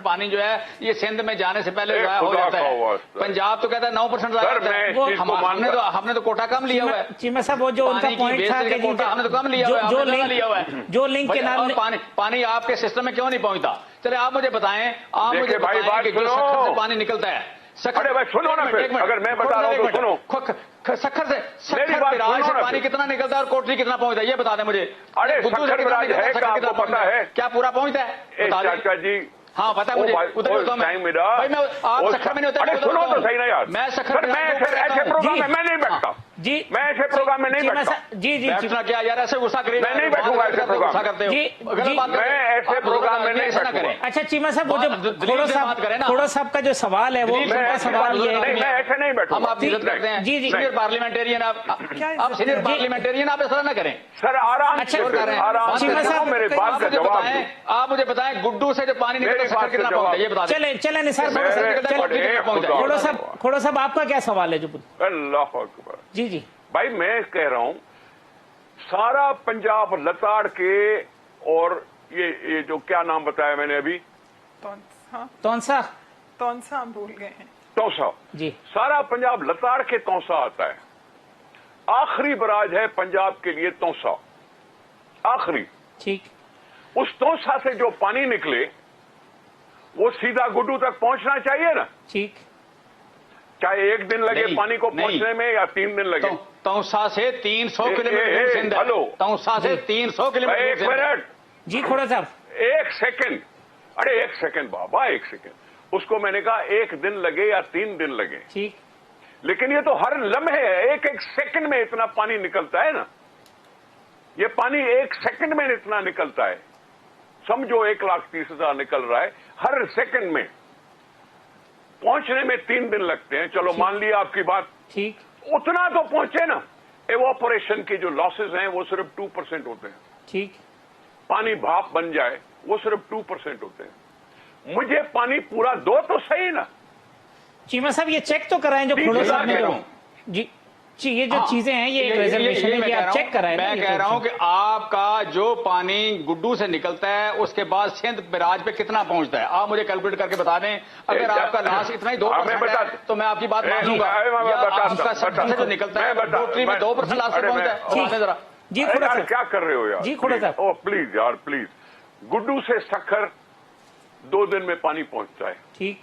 पानी जो है ये सिंध में जाने से पहले ज़ाया हो खुदा जाता का है। वास्ता। पंजाब तो कहता है 9% ज़ाया सर, होता मैं है। इस चीज को हमने तो कोटा कम लिया हुआ है। चीमा साहब, वो जो उनका पानी की पॉइंट था वेस्टेज कि का कोटा हमने तो कम लिया हुआ है, जो हमने लिंक लिया हुआ है। जो लिंक के नाम पानी आपके सिस्टम में क्यों नहीं पहुंचता? चले आप मुझे बताएं, देखिए भाई, बात कि जो सुनो। सखर से पानी निकलता है, अरे भाई, सुनो ना फिर। अगर मैं बता रहा हूं तो सुनो। सखर मेरी से बात बिराज सुनो से ना पानी फिर। कितना निकलता है और कोटरी कितना पहुंचता है ये बता दें मुझे। अरे गुड्डू से सखर कितना बिराज निकलता है, सखर क्या कितना आपको पता पहुंचता है? क्या पूरा पहुंचता है? बता दें। चाचा जी, हाँ पता है मुझे, उधर होता मैं। टाइम मेरा। भाई मैं आप सखर में नहीं होता। अरे सुनो तो सही ना यार। मैं सखर सर, मैं ऐसे प्रोग्राम में मैं नहीं बैठता। जी मैं ऐसे प्रोग्राम में नहीं चीमा बैठता। साहब, जी बैठना क्या यार, ऐसे गुस्सा करिए। मैं नहीं बैठूंगा ऐसे प्रोग्राम गुस्सा करते हो। जी, गलत जी। बात करते हो। मैं ऐसे आप प्रोग्राम में नहीं ऐसा ना बैठूंगा। करें। अच्छा चीमा साहब, वो जो दिलीप से बात करें ना। खोड़ो साहब का जो सवाल है वो दिलीप से उनका बात सवाल करें। ये है नहीं, कि मैं ऐसे नहीं बैठूंगा। हम आप इज्जत करते हैं। जी, जी। सीनियर पार्लियामेंटेरियन आप सीनियर जी। पार्लियामेंटेरियन आप ऐसा ना करें। सर, आराम अच्छा, से कर रहे हैं। आराम से चीमा सुनो, साहब, मेरे बात का जवाब दो। आप मुझे बताएं गुड्डू से जो पानी निकलता है मेरी बात सखर कितना का पहुंचता है जवाब। ये बता दें। चले निसार सखर से निकलता है, कोटरी कितना पहुंचता है? खोड़ो साहब, आपका क्या सवाल है? जो अल्लाह अकबर। जी भाई, मैं कह रहा हूं सारा पंजाब लताड़ के, और ये जो क्या नाम बताया मैंने अभी, तौंसा हम भूल गए हैं। तौसा, जी, सारा पंजाब लताड़ के तौसा आता है। आखिरी बराज है पंजाब के लिए तौसा, आखिरी। ठीक। उस तौसा से जो पानी निकले वो सीधा गुड्डू तक पहुंचना चाहिए ना। ठीक। चाहे एक दिन लगे नहीं, पानी को नहीं। पहुंचने में या 3 दिन लगे। तौसा से 300 किलोमीटर ए, दूर सिंध है। हेलो। तौसा से 300 किलोमीटर एक दूर सिंध है। मिनट, जी खोड़ो साहब, 1 सेकंड। अरे 1 सेकंड बाबा, 1 सेकंड। उसको मैंने कहा 1 दिन लगे या 3 दिन लगे, ठीक। लेकिन ये तो हर लम्हे है, एक सेकंड में इतना पानी निकलता है ना। ये पानी 1 सेकंड में इतना निकलता है। समझो 1,30,000 निकल रहा है हर सेकंड में। पहुंचने में 3 दिन लगते हैं, चलो मान लिया आपकी बात। ठीक। उतना तो पहुंचे ना। एवापोरेशन के जो लॉसेस हैं वो सिर्फ 2% होते हैं। ठीक। पानी भाप बन जाए वो सिर्फ 2% होते हैं। मुझे पानी पूरा दो तो सही ना। चीमा साहब, ये चेक तो कराएं जो खोड़ो साहब ने जो जी ये जो चीजें हैं ये रिजर्वेशन है, ये आप चेक कराएं। मैं कह रहा हूं कि आपका जो पानी गुड्डू से निकलता है उसके बाद सिंध बिराज पे कितना पहुंचता है आप मुझे कैलकुलेट करके बता दें। अगर आपका लास्ट इतना ही 2% है तो मैं आपकी बात मान लूंगा। आपका सखर से जो निकलता है कोटरी में 2% लास्ट से पहुंचता है। जरा जी खोड़ो साहब, क्या कर रहे हो यार? जी खोड़ो साहब, ओ प्लीज यार, प्लीज। गुड्डू से सखर 2 दिन में पानी पहुंचता है। ठीक,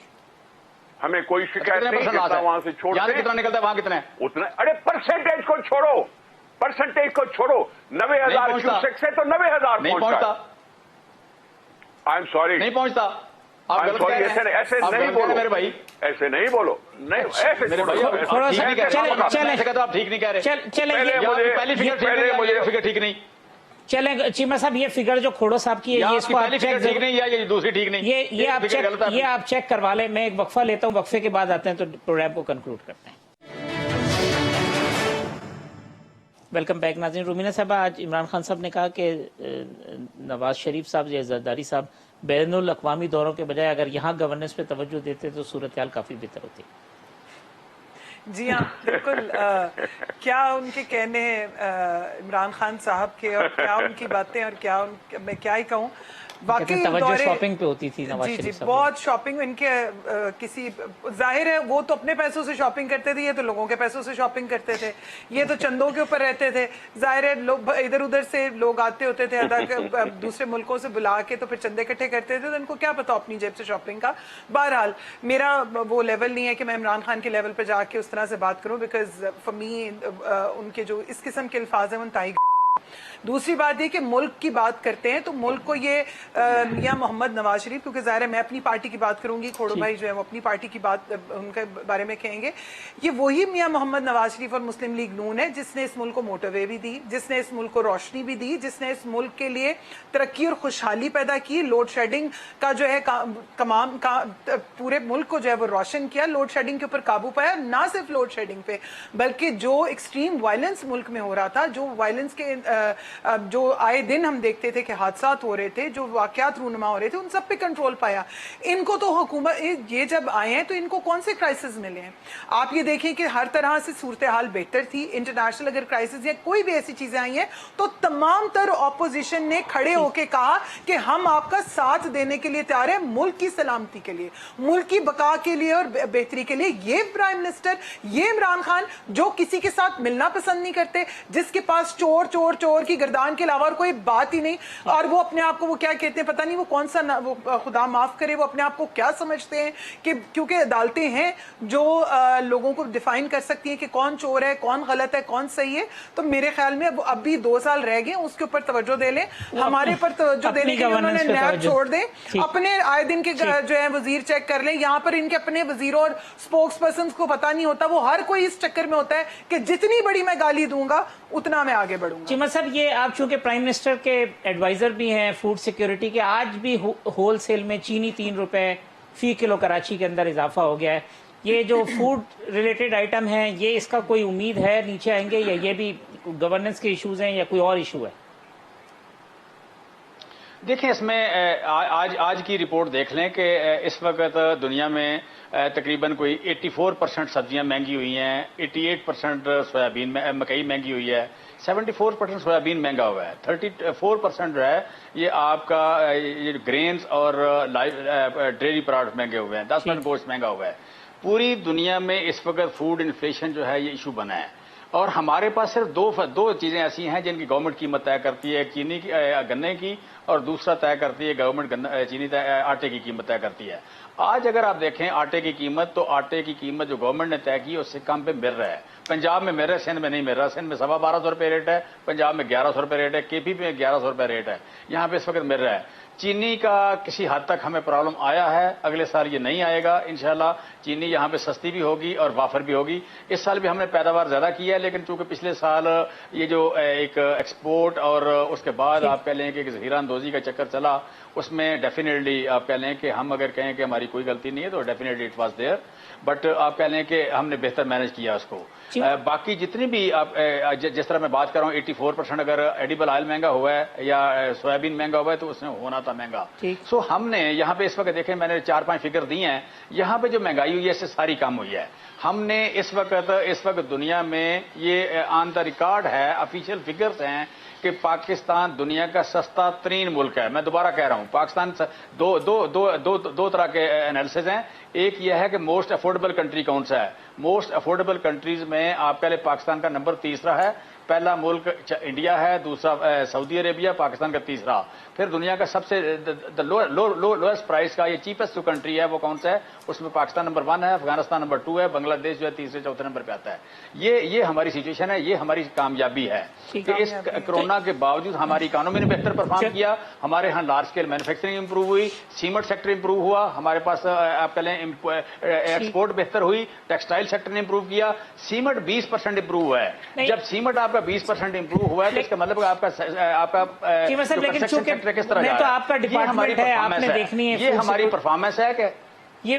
हमें कोई शिकायत नहीं, कितना जितना वहां से छोड़ते यहाँ से कितना निकलता है वहां कितना है? उतना। अरे परसेंटेज को छोड़ो, परसेंटेज को छोड़ो, 90,000 क्यूसेक से तो 90,000 नहीं पहुंचता। आई एम सॉरी, नहीं पहुंचता। आप आई एम गलत सॉरी, कह रहे हैं। ऐसे आप नहीं गलत कह रहे हैं बोलो मेरे भाई। ऐसे नहीं बोलो, नहीं ऐसे मेरे भाई छोड़ो, आप थोड़ा ठीक सा- नहीं कह रहे। चले- आप चले- ऐसे कहते हो, आप ठीक नहीं कह रहे। चले पहले या मुझे- आपकी पहली फिगर ठीक पहले नहीं या मुझे- ये फिगर ठीक नहीं, चले चीमा साहब, ये फिगर जो खोड़ो साहब की है, या ये आपकी इसको आप पहली फिगर चेक ठीक नहीं या ये दूसरी ठीक नहीं, ये आप फिगर गलत है। ये आप चेक करवा लें। मैं एक वक्फा लेता हूँ, वक्फे के बाद आते हैं तो प्रोग्राम को कंक्लूड करते हैं। वेलकम बैक नाज़रीन। रूमीना साहब, आज इमरान खान साहब ने कहा कि नवाज शरीफ साहब या जरदारी साहब बैनुल अक़वामी दौरों के बजाय अगर यहाँ गवर्नेंस पे तवज्जो देते तो सूरत हाल काफी बेहतर होती। जी हाँ, बिल्कुल। क्या उनके कहने हैं इमरान खान साहब के, और क्या उनकी बातें, और क्या मैं क्या ही कहूँ। वाकई तवज्जो शॉपिंग पे होती थी नवाज जी शरीफ साहब। बहुत शॉपिंग इनके किसी, जाहिर है वो तो अपने पैसों से शॉपिंग करते थे, ये तो लोगों के पैसों से शॉपिंग करते थे, ये तो चंदों के ऊपर रहते थे। जाहिर है लोग इधर उधर से लोग आते होते थे अदा दूसरे मुल्कों से बुला के, तो फिर चंदे इकट्ठे करते थे, तो इनको क्या पता अपनी जेब से शॉपिंग का। बहरहाल मेरा वो लेवल नहीं है कि मैं इमरान खान के लेवल पर जाके उस तरह से बात करूँ, बिकॉज फॉर मी उनके जो इस किस्म के अल्फाज हैं वो इंतहाई। दूसरी बात ये कि मुल्क की बात करते हैं तो मुल्क को ये मियां मोहम्मद नवाज शरीफ, क्योंकि ज़ाहिर है मैं अपनी पार्टी की बात करूंगी, खोड़ो भाई जो है वो अपनी पार्टी की बात उनके बारे में कहेंगे। ये वही मियां मोहम्मद नवाज शरीफ और मुस्लिम लीग नून है जिसने इस मुल्क को मोटरवे भी दी, जिसने इस मुल्क को रोशनी भी दी, जिसने इस मुल्क के लिए तरक्की और खुशहाली पैदा की। लोड शेडिंग का जो है तमाम पूरे मुल्क को जो है वो रोशन किया, लोड शेडिंग के ऊपर काबू पाया। ना सिर्फ लोड शेडिंग पे, बल्कि जो एक्सट्रीम वायलेंस मुल्क में हो रहा था, जो वायलेंस के जो आए दिन हम देखते थे कि हादसात हो रहे थे, जो वाकयात रूनुमा हो रहे थे, उन सब पे कंट्रोल पाया। इनको तो हुकूमत ये जब आए हैं तो इनको कौन से क्राइसिस मिले हैं? आप ये देखें कि हर तरह से सूरत हाल बेहतर थी। इंटरनेशनल अगर क्राइसिस या कोई भी ऐसी चीजें आई हैं तो तमाम तर ऑपोजिशन ने खड़े होकर कहा कि हम आपका साथ देने के लिए तैयार है, मुल्क की सलामती के लिए, मुल्क की बका के लिए और बेहतरी के लिए। ये प्राइम मिनिस्टर, ये इमरान खान जो किसी के साथ मिलना पसंद नहीं करते, जिसके पास चोर चोर चोर की गर्दान के अलावा और कोई बात ही नहीं, और वो अपने आप को, वो क्या कहते हैं पता नहीं, वो कौन सा वो खुदा माफ करे, वो अपने आप को क्या समझते हैं कि क्योंकि अदालतें हैं जो लोगों को डिफाइन कर सकती हैं कि कौन चोर है, कौन गलत है, कौन सही है। तो मेरे ख्याल में अब भी 2 साल रह गए, उसके ऊपर तवज्जो दे लें, हमारे पर तवज्जो देने के लिए उन्होंने नैब छोड़ दें, अपने आए दिन के जो है वजीर चेक कर लें। यहाँ पर इनके अपने वजीरों और स्पोक्स पर्सन को पता नहीं होता, वो हर कोई इस चक्कर में होता है कि जितनी बड़ी मैं गाली दूंगा उतना मैं आगे बढ़ूंगा। चीमा साहब, ये आप चूंकि प्राइम मिनिस्टर के एडवाइजर भी हैं फूड सिक्योरिटी के, आज भी होल सेल में चीनी 3 रुपए फी किलो कराची के अंदर इजाफा हो गया है। ये जो फूड रिलेटेड आइटम है, ये इसका कोई उम्मीद है नीचे आएंगे, या ये भी गवर्नेंस के इश्यूज हैं या कोई और इशू है? देखें, इसमें आज की रिपोर्ट देख लें कि इस वक्त दुनिया में तकरीबन कोई 84% सब्जियां महंगी हुई हैं, 88% सोयाबीन मकई महंगी हुई है, 74% सोयाबीन महंगा हुआ है, 34% जो है ये आपका ये ग्रेन्स और डेयरी प्रोडक्ट महंगे हुए हैं, 10% गोश्त महंगा हुआ है। पूरी दुनिया में इस वक्त फूड इन्फ्लेशन जो है ये इशू बना है, और हमारे पास सिर्फ दो चीजें ऐसी हैं जिनकी गवर्नमेंट कीमत तय करती है, चीनी की, गन्ने की, और दूसरा तय करती है गवर्नमेंट चीनी आटे की कीमत तय करती है। आज अगर आप देखें आटे की कीमत, तो आटे की कीमत जो गवर्नमेंट ने तय की है उससे कम पे मिल रहा है। पंजाब में मिल रहा है, सिंध में नहीं मिल रहा। सिंध में 1250 रुपये रेट है, पंजाब में 1100 रुपये रेट है, केपी में 1100 रुपये रेट है, यहाँ पे इस वक्त मिल रहा है। चीनी का किसी हद तक हमें प्रॉब्लम आया है, अगले साल ये नहीं आएगा इंशाल्लाह। चीनी यहाँ पे सस्ती भी होगी और वाफर भी होगी। इस साल भी हमने पैदावार ज्यादा की है, लेकिन चूंकि पिछले साल ये जो एक एक्सपोर्ट और उसके बाद आप कह लें कि ज़हीरा अंदोजी का चक्कर चला, उसमें डेफिनेटली आप कह लें कि हम अगर कहें कि हमारी कोई गलती नहीं है तो definitely it was there, but आप कह लें कि हमने बेहतर मैनेज किया उसको। बाकी जितनी भी आप जिस तरह मैं बात कर रहा हूँ, 84% अगर एडिबल ऑयल महंगा हुआ है या सोयाबीन महंगा हुआ है तो उसमें होना था महंगा। सो हमने यहाँ पे इस वक्त देखें, मैंने 4-5 फिगर दी हैं, यहाँ पे जो महंगाई हुई है इससे सारी कम हुई है। हमने इस वक्त दुनिया में ये ऑन द रिकॉर्ड है, ऑफिशियल फिगर्स हैं कि पाकिस्तान दुनिया का सस्ता तरीन मुल्क है। मैं दोबारा कह रहा हूं, पाकिस्तान दो तरह के एनालिसिस हैं। एक यह है कि मोस्ट अफोर्डेबल कंट्री कौन सा है। मोस्ट अफोर्डेबल कंट्रीज में आपके लिए पाकिस्तान का नंबर 3 है, पहला मुल्क इंडिया है, दूसरा सऊदी अरेबिया, पाकिस्तान का तीसरा। फिर दुनिया का सबसे लोएस्ट प्राइस का ये चीपेस्ट जो कंट्री है वो कौन सा है, उसमें पाकिस्तान नंबर 1 है, अफगानिस्तान नंबर 2 है, बांग्लादेश जो है तीसरे चौथे नंबर पे आता है। ये हमारी सिचुएशन है, ये हमारी कामयाबी है कि इस कोरोना के बावजूद हमारी इकोनॉमी ने बेहतर परफॉर्म किया, हमारे यहाँ लार्ज स्केल मैन्युफैक्चरिंग इंप्रूव हुई, सीमेंट सेक्टर इंप्रूव हुआ, हमारे पास आप कह लें एक्सपोर्ट बेहतर हुई, टेक्सटाइल सेक्टर ने इंप्रूव किया, सीमेंट 20% इंप्रूव हुआ है। जब सीमेंट आपका 20% इंप्रूव हुआ है तो इसका मतलब आपका किस तरह तो आपका डिपार्टमेंट है, आपने देखनी है, ये हमारी परफॉर्मेंस है कि ये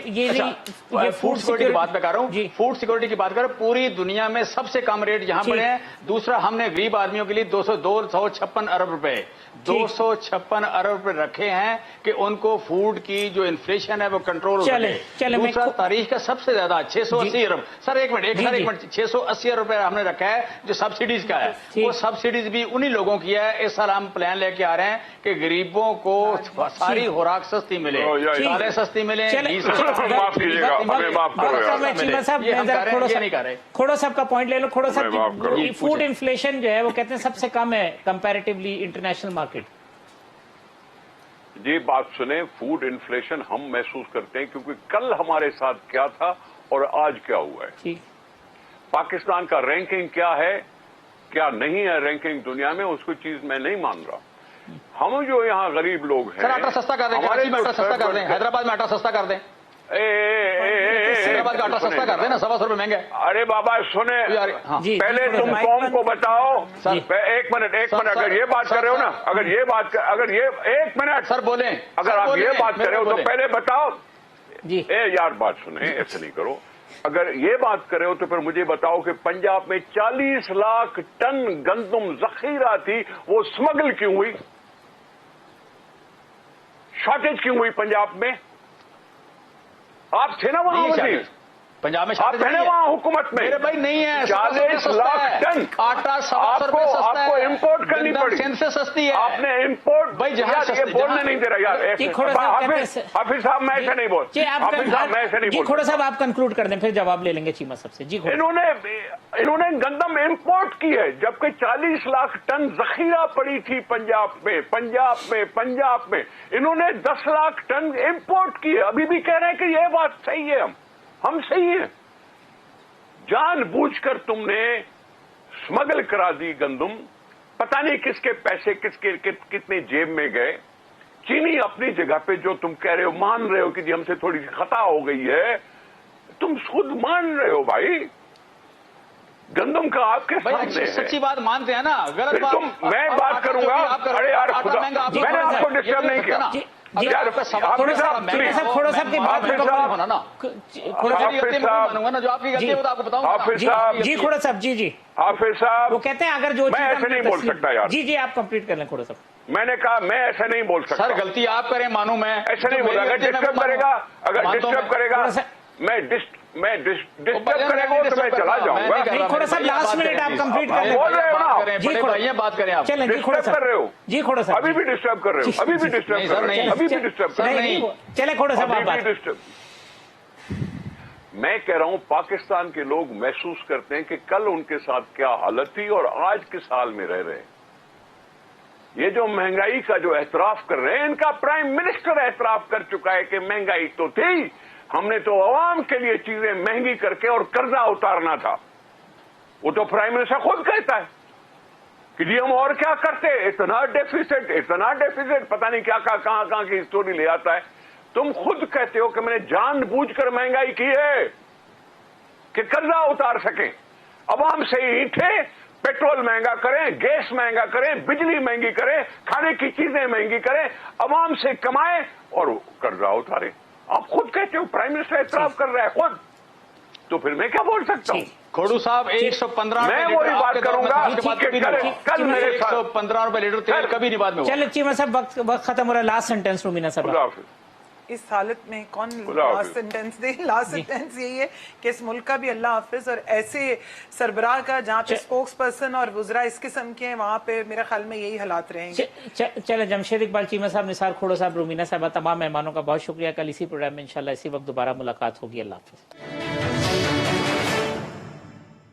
फूड सिक्योरिटी की बात मैं कर रहा हूँ, फूड सिक्योरिटी की बात कर रहा हूँ। पूरी दुनिया में सबसे कम रेट यहाँ पर है। दूसरा, हमने गरीब आदमियों के लिए 256 अरब रुपए 256 अरब रुपए रखे हैं कि उनको फूड की जो इन्फ्लेशन है वो कंट्रोल हो सके। दूसरा, तारीख का सबसे ज्यादा 680 अरब, सर एक मिनट 680 अरब रुपए हमने रखा है जो सब्सिडीज का है। वो सब्सिडीज भी उन्हीं लोगों की है। इस साल हम प्लान लेके आ रहे हैं कि गरीबों को सारी खुराक सस्ती मिले, दालें सस्ती मिले। माफ कीजिएगा, हमें माफ करो खोड़ो साहब का पॉइंट ले लो। खोड़ो साहब, फूड इन्फ्लेशन जो है वो कहते हैं सबसे कम है कंपैरेटिवली इंटरनेशनल मार्केट। जी बात सुने, फूड इन्फ्लेशन हम महसूस करते हैं क्योंकि कल हमारे साथ क्या था और आज क्या हुआ है। पाकिस्तान का रैंकिंग क्या है क्या नहीं है रैंकिंग दुनिया में, उसको चीज मैं नहीं मान रहा। हम जो यहाँ गरीब लोग हैं, सर आटा सस्ता कर दें, कराची में आटा सस्ता कर दें, हैदराबाद में आटा सस्ता कर दें, हैदराबाद का आटा सस्ता कर दें ना, 125 रुपए महंगे। अरे बाबा सुने, पहले तुम कौम को बताओ। एक मिनट अगर ये बात कर रहे हो ना, अगर ये एक मिनट सर बोले, अगर आप ये बात कर रहे हो तो पहले बताओ। यार बात सुने, ऐसे नहीं करो। अगर ये बात कर रहे हो तो फिर मुझे बताओ कि पंजाब में 40 लाख टन गंदम जखीरा थी, वो स्मगल क्यों हुई? शॉर्टेज क्यों हुई पंजाब में? आप थे ना वहां, पंजाब में आप थे ना वहां हुकूमत में। मेरे भाई नहीं है, 40 लाख टन आटा आपको इम्पोर्ट करनी पड़ी, से सस्ती है। आपने इम्पोर्ट भाई जहां ये बोलने नहीं दे रहा यार। हाफिज साहब मैं ऐसे नहीं बोल, हाफिज साहब मैं ऐसे नहीं बोल। खोड़ा साहब आप कंक्लूड कर दें, फिर जवाब ले लेंगे चीमा साहब से। जी इन्होंने गंदम इम्पोर्ट की है जबकि 40 लाख टन जखीरा पड़ी थी पंजाब में इन्होंने 10 लाख टन इम्पोर्ट की है। अभी भी कह रहे हैं कि यह बात सही है, हम सही है। जानबूझकर तुमने स्मगल करा दी गंदम, पता नहीं किसके पैसे कितने जेब में गए। चीनी अपनी जगह पे जो तुम कह रहे हो, मान रहे हो कि जी हमसे थोड़ी सी खता हो गई है, तुम खुद मान रहे हो भाई। गंदम का आपके सामने है। सच्ची बात मानते हैं ना, गलत बात मैं बात करूंगा। अरे यार खुदा, मैंने आपको डिस्टर्ब नहीं किया यार। खोड़ा साहब की बात होना ना, जो आपकी गलती है वो तो आपको बताऊंगा। हाफिज साहब जी, खोड़ा साहब जी हाफिज साहब वो कहते हैं अगर जो मैं ऐसे नहीं बोल सकता यार। जी आप कंप्लीट कर लें खोड़ा साहब। मैंने कहा मैं ऐसे नहीं बोल सकता। सर गलती आप करें, मानू मैं ऐसे नहीं बोल। अगर डिस्टर्ब करेगा मैं डिस्टर्ब करेगा तो मैं चला जाऊंगा। खोड़ा साहब लास्ट मिनट आप कंप्लीट कर लें। बोल रहे हो ना, जी खोड़ा बात करें आप। चलें जी खोड़ा डिस्टर्ब कर रहे हो। जी खोड़ा साहब अभी भी डिस्टर्ब कर रहे हो, अभी भी डिस्टर्ब कर रहे हो, अभी भी डिस्टर्ब कर रहे हो। चले खोड़ा साहब आप बात। डिस्टर्ब मैं कह रहा हूं पाकिस्तान के लोग महसूस करते हैं कि कल उनके साथ क्या हालत थी और आज किस हाल में रह रहे हैं। ये जो महंगाई का जो एतराफ कर रहे हैं, इनका प्राइम मिनिस्टर एतराफ कर चुका है कि महंगाई तो थी, हमने तो आवाम के लिए चीजें महंगी करके और कर्जा उतारना था। वो तो प्राइम मिनिस्टर खुद कहता है कि जी हम और क्या करते, इतना डेफिसिट, पता नहीं क्या कहां की स्टोरी ले आता है। तुम खुद कहते हो कि मैंने जानबूझकर महंगाई की है कि कर्जा उतार सकें। आवाम से ईंठे, पेट्रोल महंगा करें, गैस महंगा करें, बिजली महंगी करें, खाने की चीजें महंगी करें, आवाम से कमाएं और कर्जा उतारें। आप खुद कहते हो, प्राइम मिनिस्टर एतराफ कर रहा है खुद, तो फिर मैं क्या बोल सकता हूं? खोड़ू साहब 115 मैं वही बात करूंगा कल मेरे 115 रुपए लीटर तेल कभी नहीं बाद में। चलो चीमा साहब वक्त खत्म हो रहा है। लास्ट सेंटेंस रूमीना साहब। इस हालत में कौन खुदा हाफिज। लास्ट सेंटेंस दे? लास्ट सेंटेंस यही है कि इस मुल्क का भी अल्लाह हाफिज, और ऐसे सरबराह का जहाँ पे स्पोक्स पर्सन और वुजरा इस किस्म के हैं वहाँ पे मेरे ख्याल में यही हालात रहेंगे। चले, जमशेद इकबाल चीमा साहब, निसार खोड़ो साहब, रूमीना साहब, तमाम मेहमानों का बहुत शुक्रिया। कल इसी प्रोग्राम में इंशाल्लाह इसी वक्त दोबारा मुलाकात होगी। अल्लाह हाफिज।